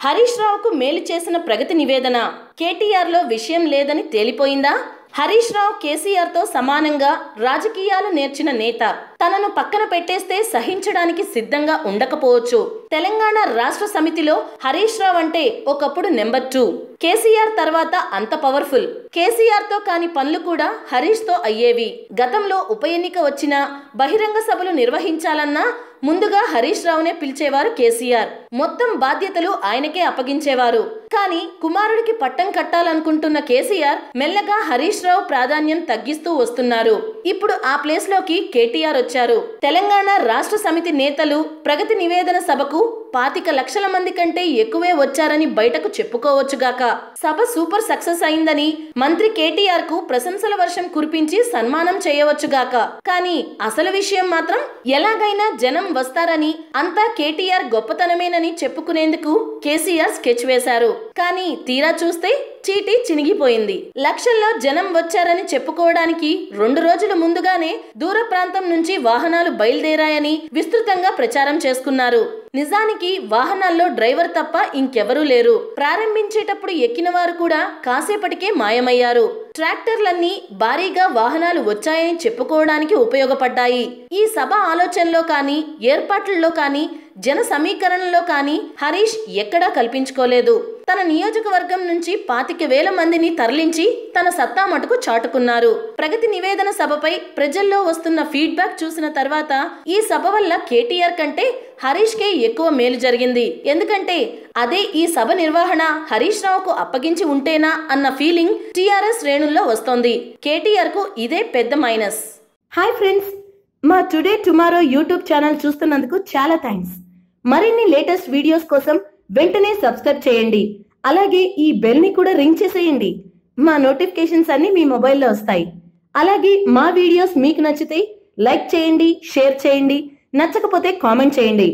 హరీష్ రావుకు మేలు చేసిన ప్రగతి నివేదన కేటీఆర్ లో విషయం లేదని తేలిపోయిందా? హరీష్ రావు కేసీఆర్ తో సమానంగా రాజకీయాలు నేర్చిన నేత. తనను పక్కన పెట్టేస్తే సహించడానికి సిద్ధంగా ఉండకపోవచ్చు. తెలంగాణ రాష్ట్ర సమితిలో హరీష్ రావు అంటే ఒకప్పుడు నెంబర్ 2. కేసీఆర్ తర్వాత అంత పవర్ఫుల్. కేసీఆర్ తో కాని పనులు కూడా హరీష్ తో అయ్యేవి. గతంలో ఉప ఎన్నిక వచ్చినా బహిరంగ సభలు నిర్వహించాలన్నా ముందుగా హరీష్ రావునే పిలిచేవారు కేసీఆర్. మొత్తం బాధ్యతలు ఆయనకే అప్పగించేవారు. కానీ కుమారుడికి పట్టం కట్టాలనుకుంటున్న కేసీఆర్ మెల్లగా హరీష్ రావు ప్రాధాన్యం తగ్గిస్తూ వస్తున్నారు. ఇప్పుడు ఆ ప్లేస్ లోకి కేటీఆర్ వచ్చారు. తెలంగాణ రాష్ట్ర సమితి నేతలు ప్రగతి నివేదన సభకు 25 లక్షల మంది కంటే ఎక్కువే వచ్చారని బయటకు చెప్పుకోవచ్చుగాక. సభ సూపర్ సక్సెస్ అయిందని మంత్రి కేటీఆర్ కు ప్రశంసల వర్షం కురిపించి సన్మానం చేయవచ్చుగాక. కానీ అసలు విషయం మాత్రం ఎలాగైనా జనం వస్తారని, అంతా కేటీఆర్ గొప్పతనమేనని చెప్పుకునేందుకు కేసీఆర్ స్కెచ్ వేశారు. కానీ తీరా చూస్తే చీటీ చినిగిపోయింది. లక్షల్లో జనం వచ్చారని చెప్పుకోవడానికి 2 రోజుల ముందుగానే దూర ప్రాంతం నుంచి వాహనాలు బయలుదేరాయని విస్తృతంగా ప్రచారం చేసుకున్నారు. నిజానికి వాహనాల్లో డ్రైవర్ తప్ప ఇంకెవరూ లేరు. ప్రారంభించేటప్పుడు ఎక్కిన వారు కూడా కాసేపటికే మాయమయ్యారు. ట్రాక్టర్లన్నీ భారీగా వాహనాలు వచ్చాయని చెప్పుకోవడానికి ఉపయోగపడ్డాయి. ఈ సభ ఆలోచనలో కానీ, ఏర్పాట్లలో కానీ, జన సమీకరణలో కానీ హరీష్ ఎక్కడా కల్పించుకోలేదు. తన నియోజకవర్గం నుంచి 25,000 మందిని తరలించి తన సత్తా మటుకు చాటుకున్నారు. ప్రగతి నివేదన సభపై ప్రజల్లో వస్తున్న ఫీడ్బ్యాక్ చూసిన తర్వాత ఈ సభ వల్ల కేటీఆర్ కంటే హరీష్ కే ఎక్కువ మేలు జరిగింది. ఎందుకంటే అదే ఈ సభ నిర్వహణ హరీష్ రావుకు అప్పగించి ఉంటేనా అన్న ఫీలింగ్ టీఆర్ఎస్ శ్రేణుల్లో వస్తోంది. కేటీఆర్ కు ఇదే పెద్ద మైనస్. హాయ్ ఫ్రెండ్స్, మా టుడే టుమారో యూట్యూబ్ ఛానల్ చూస్తున్నందుకు చాలా థ్యాంక్స్. మరిన్ని లేటెస్ట్ వీడియోస్ కోసం వెంటనే సబ్స్క్రైబ్ చేయండి. అలాగే ఈ బెల్ ని కూడా రింగ్ చేసేయండి. మా నోటిఫికేషన్స్ అన్ని మీ మొబైల్లో వస్తాయి. అలాగే మా వీడియోస్ మీకు నచ్చితే లైక్ చేయండి, షేర్ చేయండి, నచ్చకపోతే కామెంట్ చేయండి.